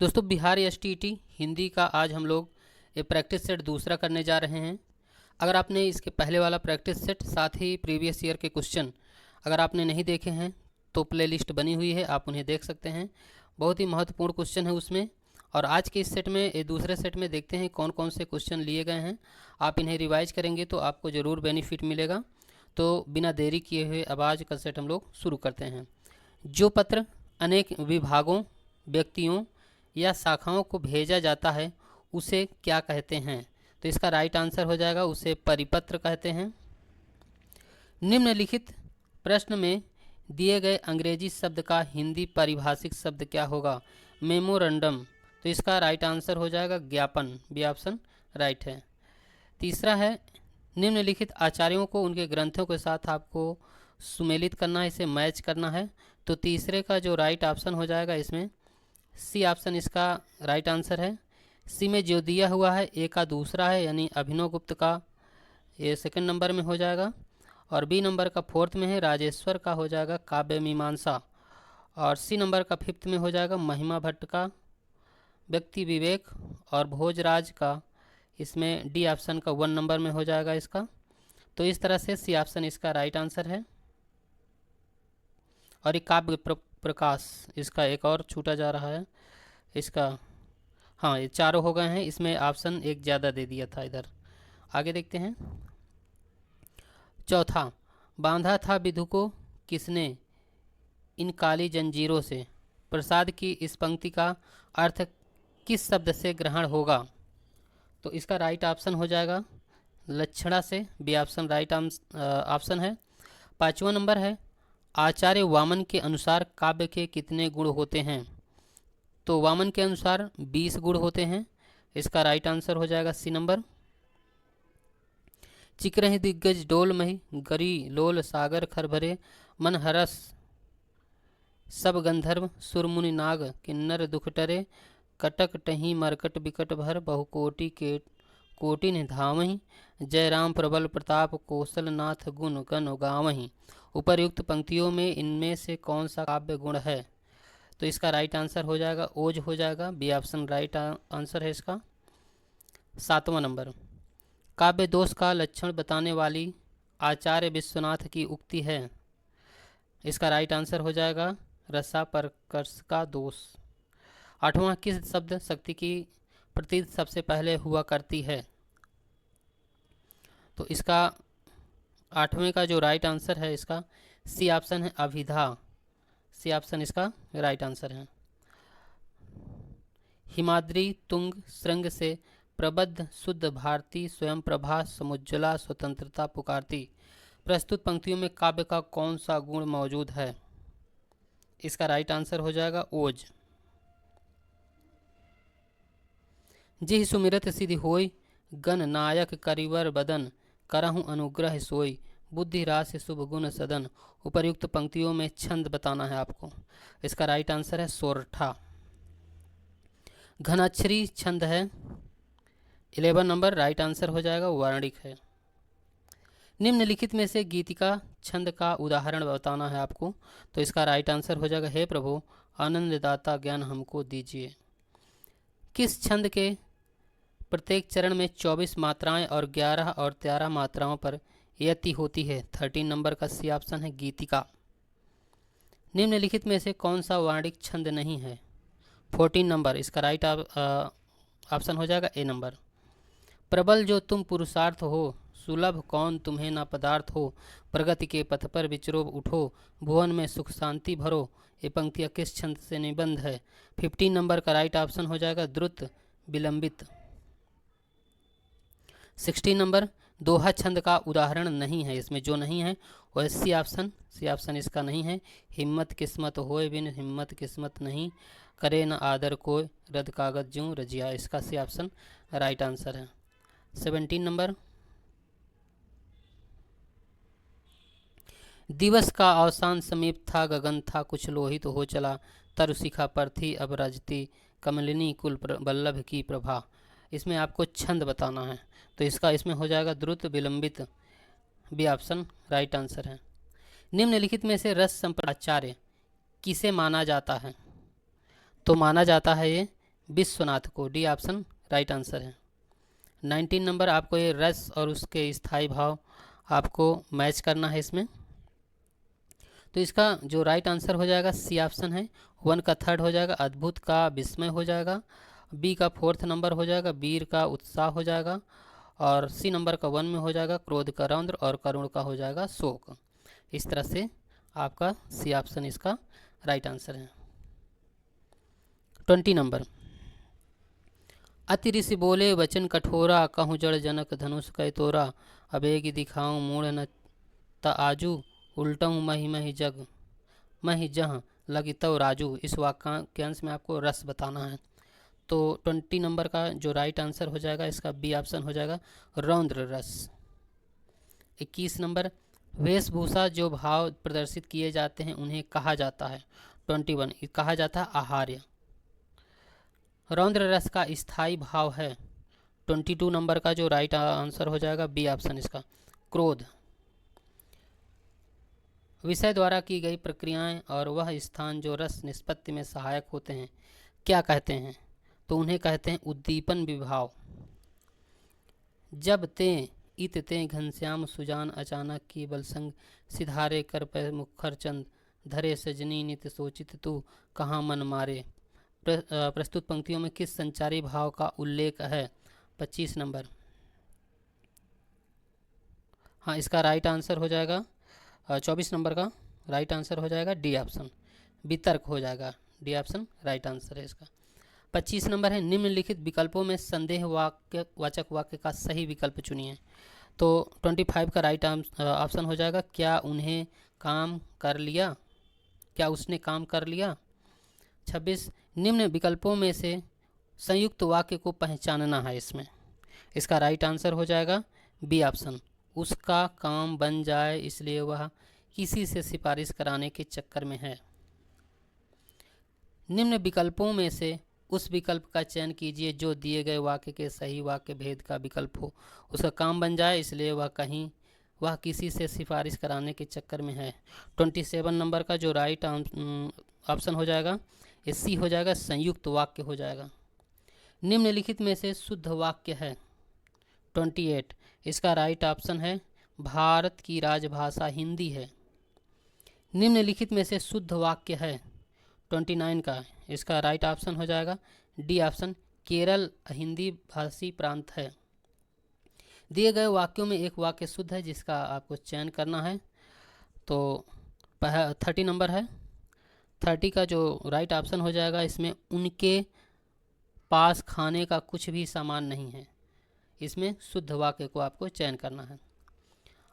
दोस्तों बिहार एसटीईटी हिंदी का आज हम लोग ये प्रैक्टिस सेट दूसरा करने जा रहे हैं। अगर आपने इसके पहले वाला प्रैक्टिस सेट साथ ही प्रीवियस ईयर के क्वेश्चन अगर आपने नहीं देखे हैं तो प्लेलिस्ट बनी हुई है, आप उन्हें देख सकते हैं। बहुत ही महत्वपूर्ण क्वेश्चन है उसमें। और आज के इस सेट में, ये दूसरे सेट में देखते हैं कौन कौन से क्वेश्चन लिए गए हैं। आप इन्हें रिवाइज करेंगे तो आपको ज़रूर बेनिफिट मिलेगा। तो बिना देरी किए हुए अब आज का सेट हम लोग शुरू करते हैं। जो पत्र अनेक विभागों, व्यक्तियों या शाखाओं को भेजा जाता है उसे क्या कहते हैं? तो इसका राइट आंसर हो जाएगा उसे परिपत्र कहते हैं। निम्नलिखित प्रश्न में दिए गए अंग्रेजी शब्द का हिंदी पारिभाषिक शब्द क्या होगा? मेमोरेंडम। तो इसका राइट आंसर हो जाएगा ज्ञापन। बी ऑप्शन राइट है। तीसरा है, निम्नलिखित आचार्यों को उनके ग्रंथों के साथ आपको सुमेलित करना है, इसे मैच करना है। तो तीसरे का जो राइट ऑप्शन हो जाएगा इसमें सी ऑप्शन इसका राइट आंसर है। सी में जो दिया हुआ है ए का दूसरा है, यानी अभिनव गुप्त का ये सेकंड नंबर में हो जाएगा। और बी नंबर का फोर्थ में है राजेश्वर का हो जाएगा काव्य मीमांसा। और सी नंबर का फिफ्थ में हो जाएगा महिमा भट्ट का व्यक्ति विवेक। और भोजराज का इसमें डी ऑप्शन का 1 नंबर में हो जाएगा इसका। तो इस तरह से सी ऑप्शन इसका राइट आंसर है। और ये काव्य प्रकाश इसका एक और छूटा जा रहा है इसका। हाँ, ये चारों हो गए हैं, इसमें ऑप्शन एक ज़्यादा दे दिया था इधर। आगे देखते हैं। चौथा, बांधा था विधु को किसने इन काली जंजीरों से? प्रसाद की इस पंक्ति का अर्थ किस शब्द से ग्रहण होगा? तो इसका राइट ऑप्शन हो जाएगा लक्षणा से। बी ऑप्शन राइट ऑप्शन है। 5वां नंबर है, आचार्य वामन के अनुसार काव्य के कितने गुण होते हैं? तो वामन के अनुसार 20 गुण होते हैं। इसका राइट आंसर हो जाएगा सी नंबर। चिकरहि दिग्गज डोल मही गरी लोल सागर खरभरे मन हरस सब गंधर्व सुरमुनि नाग किन्नर दुख टरे कटक टही मरकट बिकट भर बहुकोटि के कोटि निधामहि जय राम प्रबल प्रताप कौशल नाथ गुण गण गावहि। उपर्युक्त पंक्तियों में इनमें से कौन सा काव्य गुण है? तो इसका राइट आंसर हो जाएगा ओज हो जाएगा। बी ऑप्शन राइट आंसर है इसका। 7वां नंबर, काव्य दोष का लक्षण बताने वाली आचार्य विश्वनाथ की उक्ति है। इसका राइट आंसर हो जाएगा रसा परकर्ष का दोष। 8वां, किस शब्द शक्ति की प्रतीत सबसे पहले हुआ करती है? तो इसका 8वें का जो राइट आंसर है इसका सी ऑप्शन है अभिधा। सी ऑप्शन इसका राइट आंसर है। हिमाद्री तुंग श्रृंग से प्रबद्ध शुद्ध भारती स्वयं प्रभा समुज्ज्वला स्वतंत्रता पुकारती। प्रस्तुत पंक्तियों में काव्य का कौन सा गुण मौजूद है? इसका राइट आंसर हो जाएगा ओज। जिहि सुमिरत सिद्धि होय गण नायक करिवर बदन करहु अनुग्रह सोय बुद्धि रास शुभ गुण सदन। उपर्युक्त पंक्तियों में छंद बताना है आपको। इसका राइट आंसर है सोरठा। घनाक्षरी छंद है 11 नंबर, राइट आंसर हो जाएगा वर्णिक है। निम्नलिखित में से गीतिका छंद का उदाहरण बताना है आपको। तो इसका राइट आंसर हो जाएगा हे प्रभु आनंददाता ज्ञान हमको दीजिए। किस छंद के प्रत्येक चरण में 24 मात्राएं और 11 और 13 मात्राओं पर यति होती है? 13 नंबर का सी ऑप्शन है गीतिका। निम्नलिखित में से कौन सा वर्णिक छंद नहीं है? 14 नंबर, इसका राइट ऑप्शन हो जाएगा ए नंबर। प्रबल जो तुम पुरुषार्थ हो सुलभ कौन तुम्हें ना पदार्थ हो प्रगति के पथ पर विचरो उठो भुवन में सुख शांति भरो। ये पंक्तियाँ किस छंद से निबंध है? 15 नंबर का राइट ऑप्शन हो जाएगा द्रुत विलंबित। 16 नंबर, दोहा छंद का उदाहरण नहीं है। इसमें जो नहीं है वह सी ऑप्शन इसका नहीं है। हिम्मत किस्मत होए बिन हिम्मत किस्मत नहीं करे न आदर कोय रद कागज ज्यों रजिया। इसका सी ऑप्शन राइट आंसर है। 17 नंबर, दिवस का अवसान समीप था गगन था कुछ लोहित हो चला तरु शिखा पर थी अब रजती कमलिनी कुल वल्लभ की प्रभा। इसमें आपको छंद बताना है। तो इसका इसमें हो जाएगा द्रुत विलंबित। बी ऑप्शन राइट आंसर है। निम्नलिखित में से रस संप्रदाय किसे माना जाता है? तो माना जाता है ये विश्वनाथ को, डी ऑप्शन राइट आंसर है। 19 नंबर आपको ये रस और उसके स्थायी भाव आपको मैच करना है इसमें। तो इसका जो राइट आंसर हो जाएगा सी ऑप्शन है। 1 का 3rd हो जाएगा, अद्भुत का विस्मय हो जाएगा। बी का 4th नंबर हो जाएगा, वीर का उत्साह हो जाएगा। और सी नंबर का 1 में हो जाएगा क्रोध का रौद्र, और करुण का हो जाएगा शोक। इस तरह से आपका सी ऑप्शन इसका राइट आंसर है। 20 नंबर, अति ऋषि बोले वचन कठोरा, कहूँ जड़ जनक धनुष कै तोरा, अबेगी दिखाऊं मूढ़ न त आजू, उल्टऊँ मही मही जग मही जहाँ लगी तव राजू। इस वाक्यांश में आपको रस बताना है। तो 20 नंबर का जो राइट आंसर हो जाएगा इसका बी ऑप्शन हो जाएगा रौद्र रस। 21 नंबर, वेशभूषा जो भाव प्रदर्शित किए जाते हैं उन्हें कहा जाता है। 21 कहा जाता है आहार्य। रौद्र रस का स्थायी भाव है। 22 नंबर का जो राइट आंसर हो जाएगा बी ऑप्शन इसका क्रोध। विषय द्वारा की गई प्रक्रियाएं और वह स्थान जो रस निष्पत्ति में सहायक होते हैं क्या कहते हैं? तो उन्हें कहते हैं उद्दीपन विभाव। जब ते इत ते घनश्याम सुजान अचानक की बलसंग, सिधारे कर पे मुखर चंद, धरे सजनी नित सोचित तू कहाँ मन मारे। प्रस्तुत पंक्तियों में किस संचारी भाव का उल्लेख है? 25 नंबर। हाँ, इसका राइट आंसर हो जाएगा 24 नंबर का राइट आंसर हो जाएगा डी ऑप्शन वितर्क हो जाएगा। डी ऑप्शन राइट आंसर है इसका। 25 नंबर है, निम्नलिखित विकल्पों में संदेह वाचक वाक्य का सही विकल्प चुनिए। तो 25 का राइट ऑप्शन हो जाएगा क्या उन्हें काम कर लिया, क्या उसने काम कर लिया। 26, निम्न विकल्पों में से संयुक्त वाक्य को पहचानना है इसमें। इसका राइट आंसर हो जाएगा बी ऑप्शन उसका काम बन जाए इसलिए वह किसी से सिफारिश कराने के चक्कर में है। निम्न विकल्पों में से उस विकल्प का चयन कीजिए जो दिए गए वाक्य के सही वाक्य भेद का विकल्प हो। उसका काम बन जाए इसलिए वह किसी से सिफारिश कराने के चक्कर में है। 27 नंबर का जो राइट ऑप्शन हो जाएगा सी हो जाएगा संयुक्त वाक्य हो जाएगा। निम्नलिखित में से शुद्ध वाक्य है। 28, इसका राइट ऑप्शन है भारत की राजभाषा हिंदी है। निम्नलिखित में से शुद्ध वाक्य है। 29 का इसका राइट ऑप्शन हो जाएगा डी ऑप्शन केरल हिंदी भाषी प्रांत है। दिए गए वाक्यों में एक वाक्य शुद्ध है जिसका आपको चयन करना है। तो 30 नंबर है। 30 का जो राइट ऑप्शन हो जाएगा इसमें उनके पास खाने का कुछ भी सामान नहीं है। इसमें शुद्ध वाक्य को आपको चयन करना है।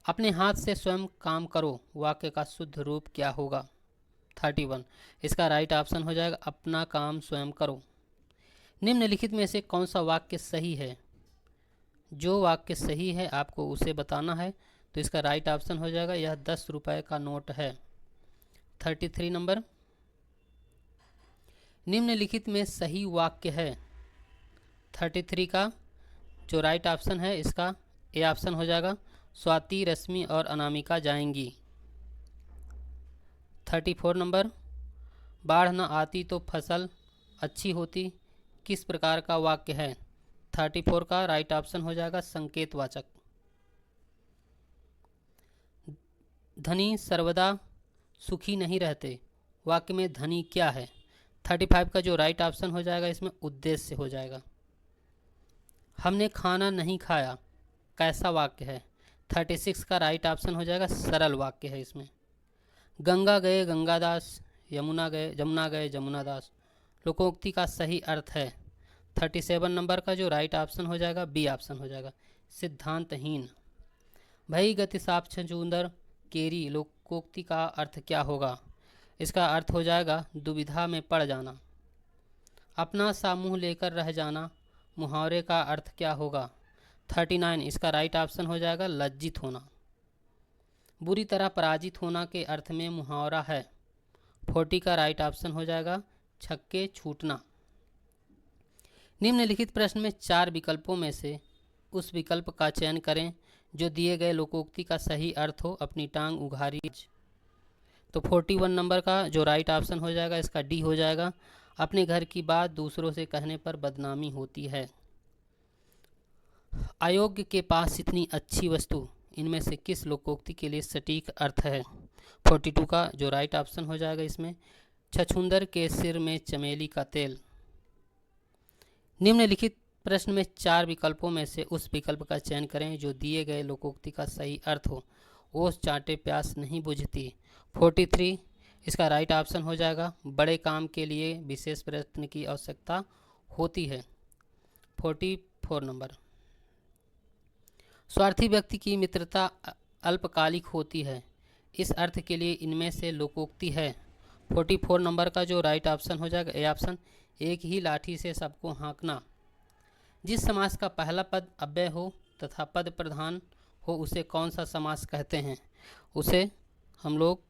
अपने हाथ से स्वयं काम करो वाक्य का शुद्ध रूप क्या होगा? 31, इसका राइट ऑप्शन हो जाएगा अपना काम स्वयं करो। निम्नलिखित में से कौन सा वाक्य सही है? जो वाक्य सही है आपको उसे बताना है। तो इसका राइट ऑप्शन हो जाएगा यह 10 रुपये का नोट है। 33 नंबर, निम्नलिखित में सही वाक्य है। 33 का जो राइट ऑप्शन है इसका ए ऑप्शन हो जाएगा स्वाति रश्मि और अनामिका जाएंगी। 34 नंबर, बाढ़ न आती तो फसल अच्छी होती किस प्रकार का वाक्य है? 34 का राइट ऑप्शन हो जाएगा संकेतवाचक। धनी सर्वदा सुखी नहीं रहते वाक्य में धनी क्या है? 35 का जो राइट ऑप्शन हो जाएगा इसमें उद्देश्य हो जाएगा। हमने खाना नहीं खाया कैसा वाक्य है? 36 का राइट ऑप्शन हो जाएगा सरल वाक्य है इसमें। गंगा गए गंगादास, यमुना गए जमुनादास लोकोक्ति का सही अर्थ है। 37 नंबर का जो राइट ऑप्शन हो जाएगा बी ऑप्शन हो जाएगा सिद्धांतहीन। भई गति साप छछूंदर केरी लोकोक्ति का अर्थ क्या होगा? इसका अर्थ हो जाएगा दुविधा में पड़ जाना। अपना सा मुँह लेकर रह जाना मुहावरे का अर्थ क्या होगा? 39, इसका राइट ऑप्शन हो जाएगा लज्जित होना। बुरी तरह पराजित होना के अर्थ में मुहावरा है। 40 का राइट ऑप्शन हो जाएगा छक्के छूटना। निम्नलिखित प्रश्न में 4 विकल्पों में से उस विकल्प का चयन करें जो दिए गए लोकोक्ति का सही अर्थ हो। अपनी टांग उघारी। तो 41 नंबर का जो राइट ऑप्शन हो जाएगा इसका डी हो जाएगा अपने घर की बात दूसरों से कहने पर बदनामी होती है। अयोग्य के पास इतनी अच्छी वस्तु, इनमें से किस लोकोक्ति के लिए सटीक अर्थ है? 42 का जो राइट ऑप्शन हो जाएगा इसमें, छछूंदर के सिर में चमेली का तेल। निम्नलिखित प्रश्न में 4 विकल्पों में से उस विकल्प का चयन करें जो दिए गए लोकोक्ति का सही अर्थ हो। ओस चाटे प्यास नहीं बुझती। 43 इसका राइट ऑप्शन हो जाएगा, बड़े काम के लिए विशेष प्रयत्न की आवश्यकता होती है। 44 नंबर, स्वार्थी व्यक्ति की मित्रता अल्पकालिक होती है, इस अर्थ के लिए इनमें से लोकोक्ति है। 44 नंबर का जो राइट ऑप्शन हो जाएगा ए ऑप्शन, एक ही लाठी से सबको हाँकना। जिस समास का पहला पद अव्यय हो तथा पद प्रधान हो उसे कौन सा समास कहते हैं? उसे हम लोग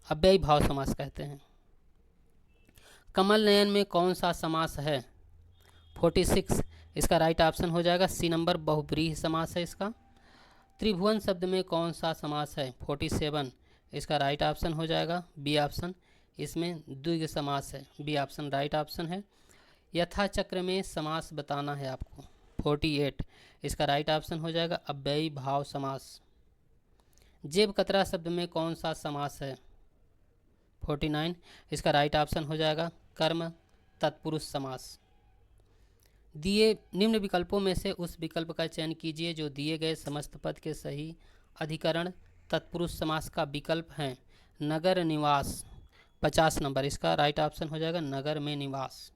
अव्ययी भाव समास कहते हैं। कमल नयन में कौन सा समास है? 46 इसका राइट ऑप्शन हो जाएगा सी नंबर, बहुब्रीहि समास है इसका। त्रिभुवन शब्द में कौन सा समास है? 47 इसका राइट ऑप्शन हो जाएगा बी ऑप्शन, इसमें द्विगु समास है। बी ऑप्शन राइट ऑप्शन है। यथाचक्र में समास बताना है आपको। 48 इसका राइट ऑप्शन हो जाएगा अव्ययी भाव समास। जेब कतरा शब्द में कौन सा समास है? 49 इसका राइट ऑप्शन हो जाएगा कर्म तत्पुरुष समास। दिए निम्न विकल्पों में से उस विकल्प का चयन कीजिए जो दिए गए समस्त पद के सही अधिकरण तत्पुरुष समास का विकल्प है। नगर निवास, 50 नंबर, इसका राइट ऑप्शन हो जाएगा नगर में निवास।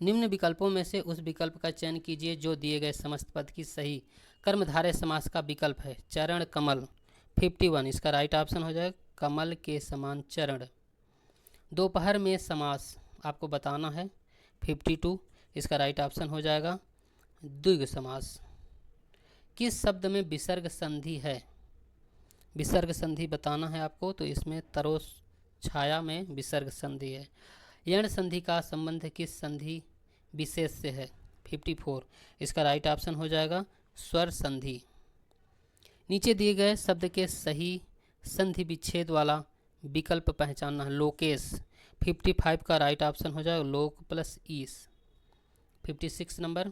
निम्न विकल्पों में से उस विकल्प का चयन कीजिए जो दिए गए समस्त पद की सही कर्मधारय समास का विकल्प है। चरण कमल, 51 इसका राइट ऑप्शन हो जाएगा कमल के समान चरण। दोपहर में समास आपको बताना है। 52 इसका राइट ऑप्शन हो जाएगा द्विगु समास। किस शब्द में विसर्ग संधि है? विसर्ग संधि बताना है आपको, तो इसमें तरोस छाया में विसर्ग संधि है। यण संधि का संबंध किस संधि विशेष से है? 54 इसका राइट ऑप्शन हो जाएगा स्वर संधि। नीचे दिए गए शब्द के सही संधि विच्छेद वाला विकल्प पहचानना है। लोकेश, 55 का राइट ऑप्शन हो जाएगा लोक प्लस ईस। 56 नंबर,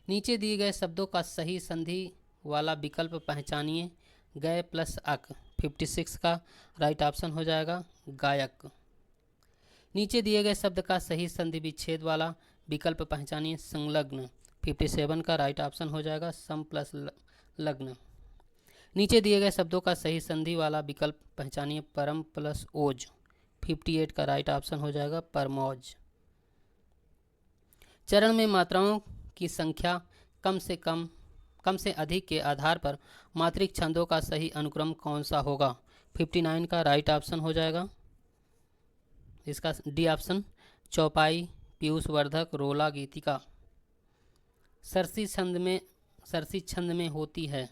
नीचे दिए गए शब्दों का सही संधि वाला विकल्प पहचानिए। गए प्लस अक, 56 का राइट ऑप्शन हो जाएगा गायक। नीचे दिए गए शब्द का सही संधि विच्छेद वाला विकल्प पहचानिए। संलग्न, 57 का राइट ऑप्शन हो जाएगा सम प्लस लग्न। नीचे दिए गए शब्दों का सही संधि वाला विकल्प पहचानिए। परम प्लस ओज, 58 का राइट ऑप्शन हो जाएगा परमौज। चरण में मात्राओं की संख्या कम से अधिक के आधार पर मात्रिक छंदों का सही अनुक्रम कौन सा होगा? 59 का राइट ऑप्शन हो जाएगा इसका डी ऑप्शन, चौपाई, पीयूष वर्धक, रोला, गीतिका। सरसी छंद में होती है।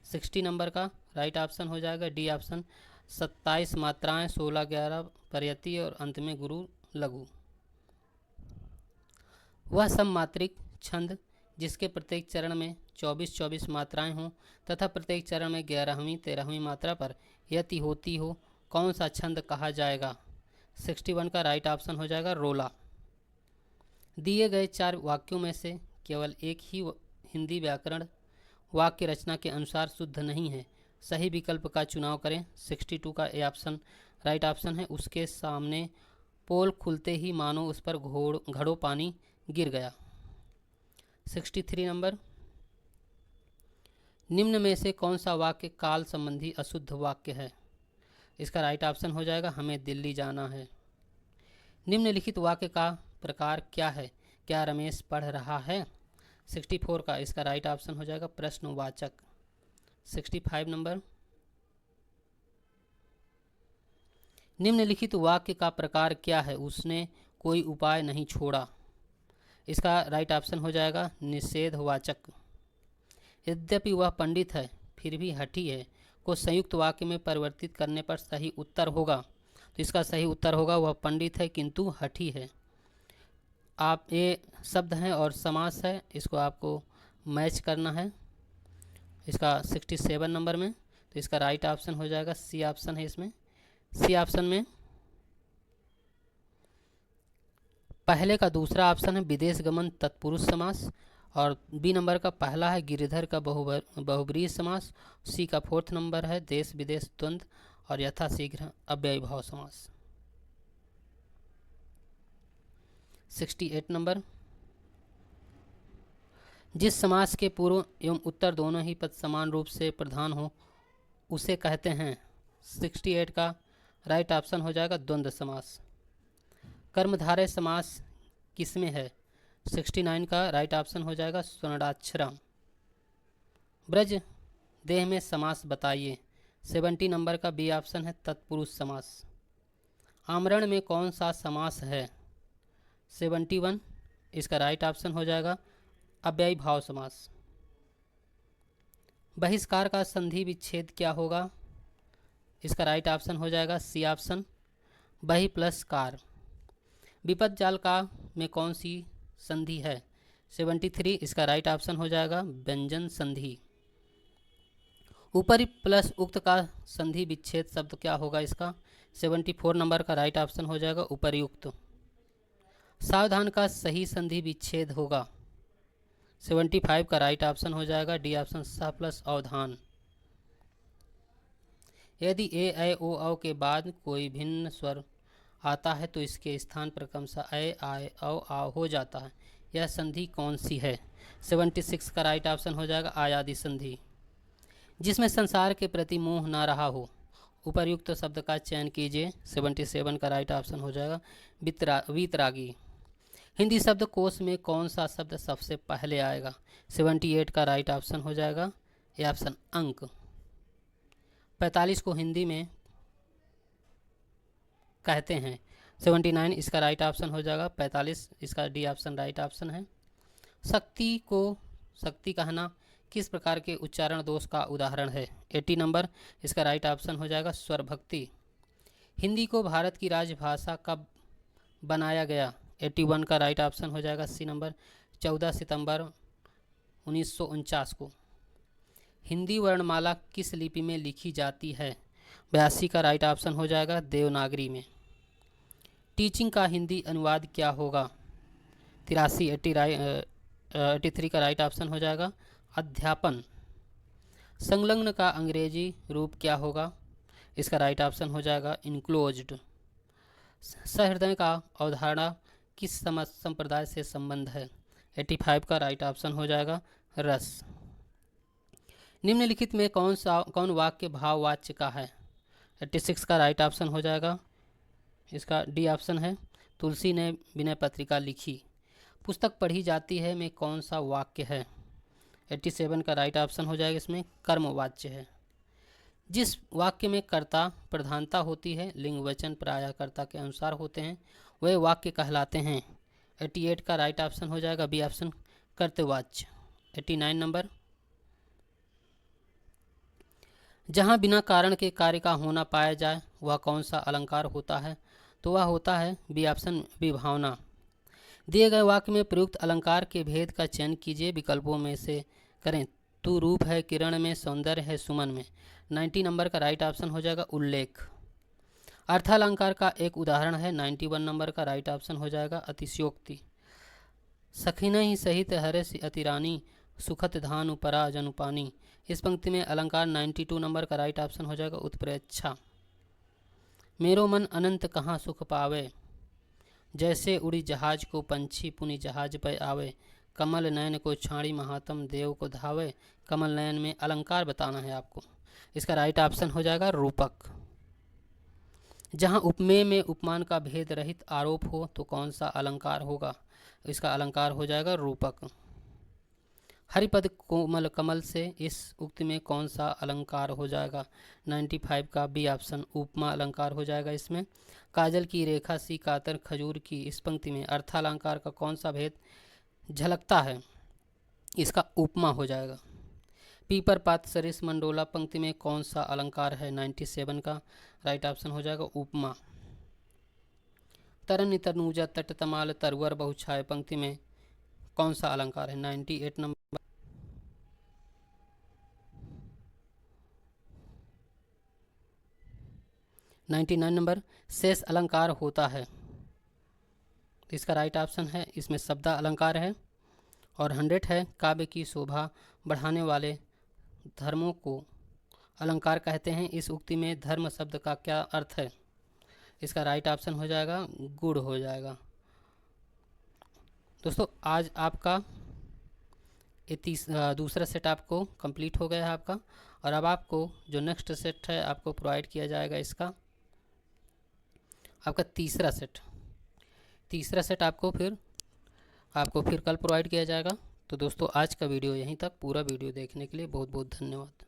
60 नंबर का राइट ऑप्शन हो जाएगा डी ऑप्शन, 27 मात्राएं, 16-11 प्रयति और अंत में गुरु लघु। वह सम मात्रिक छंद जिसके प्रत्येक चरण में 24-24 मात्राएं हों तथा प्रत्येक चरण में 11वीं 13वीं मात्रा पर यति होती हो, कौन सा छंद कहा जाएगा? 61 का राइट ऑप्शन हो जाएगा रोला। दिए गए 4 वाक्यों में से केवल एक ही हिंदी व्याकरण वाक्य रचना के अनुसार शुद्ध नहीं है, सही विकल्प का चुनाव करें। 62 का ए ऑप्शन राइट ऑप्शन है। उसके सामने पोल खुलते ही मानो उस पर घड़ों पानी गिर गया। 63 नंबर, निम्न में से कौन सा वाक्य काल संबंधी अशुद्ध वाक्य है? इसका राइट ऑप्शन हो जाएगा हमें दिल्ली जाना है। निम्नलिखित वाक्य का प्रकार क्या है? क्या रमेश पढ़ रहा है? 64 का इसका राइट ऑप्शन हो जाएगा प्रश्नवाचक। 65 नंबर, निम्नलिखित वाक्य का प्रकार क्या है? उसने कोई उपाय नहीं छोड़ा। इसका राइट ऑप्शन हो जाएगा निषेधवाचक। यद्यपि वह पंडित है फिर भी हठी है को संयुक्त वाक्य में परिवर्तित करने पर सही उत्तर होगा, तो इसका सही उत्तर होगा वह पंडित है किंतु हठी है। आप ये शब्द हैं और समास है, इसको आपको मैच करना है इसका 67 नंबर में, तो इसका राइट ऑप्शन हो जाएगा सी ऑप्शन है। इसमें सी ऑप्शन में पहले का दूसरा ऑप्शन है विदेश गमन तत्पुरुष समास, और बी नंबर का पहला है गिरिधर का बहुब्रीहि समास, सी का फोर्थ नंबर है देश विदेश द्वंद्व, और यथाशीघ्र अव्ययीभाव समास। 68 नंबर, जिस समास के पूर्व एवं उत्तर दोनों ही पद समान रूप से प्रधान हो उसे कहते हैं। 68 का राइट ऑप्शन हो जाएगा द्वंद्व समास। कर्मधारय समास किसमें है? 69 का राइट ऑप्शन हो जाएगा स्वर्णाक्षरम। ब्रज देह में समास बताइए। 70 नंबर का बी ऑप्शन है तत्पुरुष समास। आमरण में कौन सा समास है? 71, इसका राइट ऑप्शन हो जाएगा अव्ययीभाव समास। बहिष्कार का संधि विच्छेद क्या होगा? इसका राइट ऑप्शन हो जाएगा सी ऑप्शन बहि प्लस कार। विपद जाल का में कौन सी संधि है? 73, इसका राइट ऑप्शन हो जाएगा व्यंजन संधि। ऊपरी प्लस उक्त का संधि विच्छेद शब्द क्या होगा इसका? 74 नंबर का राइट ऑप्शन हो जाएगा उपर्युक्त। सावधान का सही संधि विच्छेद होगा। 75 का राइट ऑप्शन हो जाएगा डी ऑप्शन सा प्लस अवधान। यदि ए ऐ ओ औ के बाद कोई भिन्न स्वर आता है तो इसके स्थान पर क्रमशः ऐ आय औ आ हो जाता है। यह संधि कौन सी है? 76 का राइट ऑप्शन हो जाएगा आयादि संधि। जिसमें संसार के प्रति मोह ना रहा हो उपर्युक्त शब्द का चयन कीजिए। 77 का राइट ऑप्शन हो जाएगा वीतरागी। हिंदी शब्द कोश में कौन सा शब्द सबसे पहले आएगा? 78 का राइट ऑप्शन हो जाएगा ये ऑप्शन अंक। 45 को हिंदी में कहते हैं। 79, इसका राइट ऑप्शन हो जाएगा 45, इसका डी ऑप्शन राइट ऑप्शन है। शक्ति को शक्ति कहना किस प्रकार के उच्चारण दोष का उदाहरण है? 80 नंबर, इसका राइट ऑप्शन हो जाएगा स्वर भक्ति। हिंदी को भारत की राजभाषा कब बनाया गया? 81 का राइट ऑप्शन हो जाएगा सी नंबर 14 सितंबर 1949 को। हिंदी वर्णमाला किस लिपि में लिखी जाती है? 82 का राइट ऑप्शन हो जाएगा देवनागरी में। टीचिंग का हिंदी अनुवाद क्या होगा? 83 का राइट ऑप्शन हो जाएगा अध्यापन। संलग्न का अंग्रेजी रूप क्या होगा? इसका राइट ऑप्शन हो जाएगा इनक्लोज्ड। सहृदय का अवधारणा किस समाज संप्रदाय से संबंध है? 85 का राइट ऑप्शन हो जाएगा रस। निम्नलिखित में कौन वाक्य भाववाच्य का है? 86 का राइट ऑप्शन हो जाएगा इसका डी ऑप्शन है तुलसी ने विनय पत्रिका लिखी। पुस्तक पढ़ी जाती है में कौन सा वाक्य है? 87 का राइट ऑप्शन हो जाएगा इसमें कर्मवाच्य है। जिस वाक्य में कर्ता प्रधानता होती है लिंग वचन प्रायः कर्ता के अनुसार होते हैं वह वाक्य कहलाते हैं। 88 का राइट ऑप्शन हो जाएगा बी ऑप्शन कर्तवाच्य। 89 नंबर, जहाँ बिना कारण के कार्य का होना पाया जाए वह कौन सा अलंकार होता है? तो वह होता है बी ऑप्शन विभावना। दिए गए वाक्य में प्रयुक्त अलंकार के भेद का चयन कीजिए, विकल्पों में से करें। तू रूप है किरण में, सौंदर्य है सुमन में। 90 नंबर का राइट ऑप्शन हो जाएगा उल्लेख। अर्थालंकार का एक उदाहरण है। 91 नंबर का राइट ऑप्शन हो जाएगा अतिशयोक्ति। सखिन ही सहित हरे सी अतिरानी, सुखत धान उपरा जनुपानी। इस पंक्ति में अलंकार 92 नंबर का राइट ऑप्शन हो जाएगा उत्प्रेक्षा। मेरो मन अनंत कहाँ सुख पावे, जैसे उड़ी जहाज को पंछी पुनि जहाज पे आवे। कमल नयन को छाड़ी महात्म देव को धावे। कमल नयन में अलंकार बताना है आपको। इसका राइट ऑप्शन हो जाएगा रूपक। जहाँ उपमेय में उपमान का भेद रहित आरोप हो तो कौन सा अलंकार होगा? इसका अलंकार हो जाएगा रूपक। हरिपद कोमल कमल से इस उक्ति में कौन सा अलंकार हो जाएगा? 95 का बी ऑप्शन उपमा अलंकार हो जाएगा इसमें। काजल की रेखा सी कातर खजूर की, इस पंक्ति में अर्थालंकार का कौन सा भेद झलकता है? इसका उपमा हो जाएगा। पीपर पात सरिस मंडोला पंक्ति में कौन सा अलंकार है? 97 का राइट ऑप्शन हो जाएगा उपमा। तरन तनुजा तट तमाल तरवर बहुछाय पंक्ति में कौन सा अलंकार है? 98 नंबर। 99 नंबर, शेष अलंकार होता है। तो इसका राइट ऑप्शन है, इसमें शब्द अलंकार है। और 100 है, काव्य की शोभा बढ़ाने वाले धर्मों को अलंकार कहते हैं। इस उक्ति में धर्म शब्द का क्या अर्थ है? इसका राइट ऑप्शन हो जाएगा गुड़ हो जाएगा। दोस्तों आज आपका ये दूसरा सेट आपको कंप्लीट हो गया है आपका। और अब आपको जो नेक्स्ट सेट है आपको प्रोवाइड किया जाएगा इसका आपका तीसरा सेट आपको फिर कल प्रोवाइड किया जाएगा। तो दोस्तों आज का वीडियो यहीं तक। पूरा वीडियो देखने के लिए बहुत बहुत धन्यवाद।